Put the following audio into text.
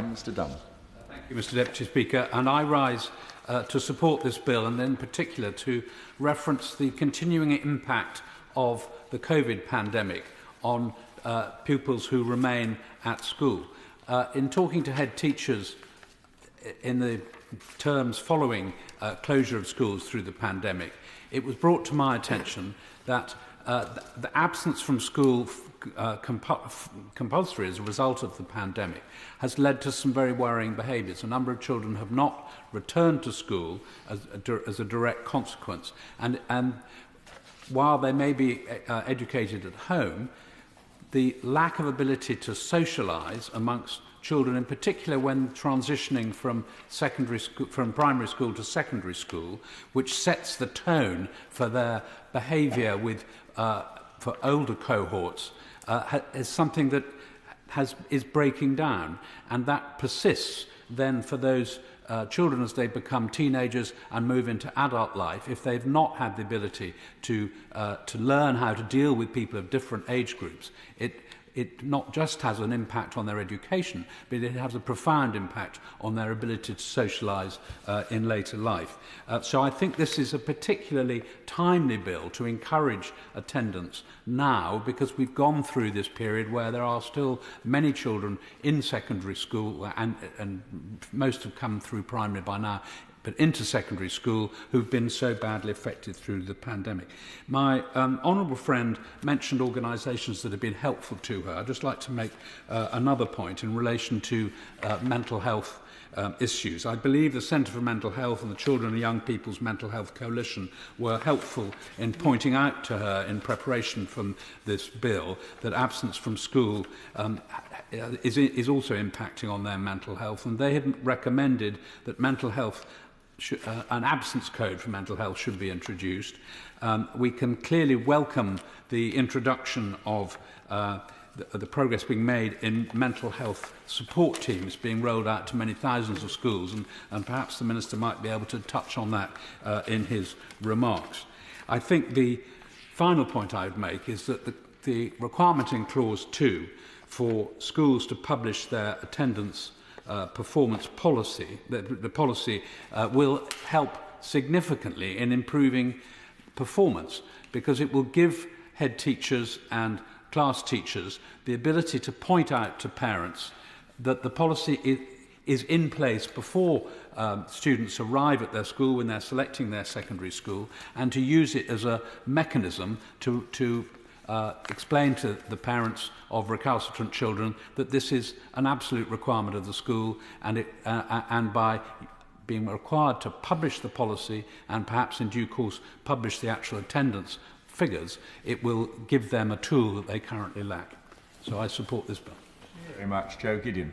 Mr Dunne. Thank you, Mr Deputy Speaker. And I rise to support this bill, and in particular to reference the continuing impact of the COVID pandemic on pupils who remain at school. In talking to head teachers in the terms following closure of schools through the pandemic, it was brought to my attention that the absence from school compulsory as a result of the pandemic has led to some very worrying behaviours. A number of children have not returned to school as a direct consequence. And while they may be educated at home, the lack of ability to socialise amongst children, in particular when transitioning from primary school to secondary school, which sets the tone for their behaviour for older cohorts, is something that is breaking down, and that persists then for those children as they become teenagers and move into adult life. If they've not had the ability to learn how to deal with people of different age groups, it not just has an impact on their education, but it has a profound impact on their ability to socialise in later life. So I think this is a particularly timely bill to encourage attendance now, because we've gone through this period where there are still many children in secondary school, and most have come through primary by now, but into secondary school, who've been so badly affected through the pandemic. My honourable friend mentioned organisations that have been helpful to her. I'd just like to make another point in relation to mental health issues. I believe the Centre for Mental Health and the Children and Young People's Mental Health Coalition were helpful in pointing out to her in preparation from this bill that absence from school is also impacting on their mental health, and they had recommended that mental health an absence code for mental health should be introduced. We can clearly welcome the introduction of the progress being made in mental health support teams being rolled out to many thousands of schools, and perhaps the Minister might be able to touch on that in his remarks. I think the final point I would make is that the requirement in Clause 2 for schools to publish their attendance performance policy, the policy will help significantly in improving performance, because it will give head teachers and class teachers the ability to point out to parents that the policy is in place before students arrive at their school when they're selecting their secondary school, and to use it as a mechanism to explain to the parents of recalcitrant children that this is an absolute requirement of the school, and by being required to publish the policy and perhaps in due course publish the actual attendance figures, it will give them a tool that they currently lack. So I support this bill. Thank you very much. Joe Gideon.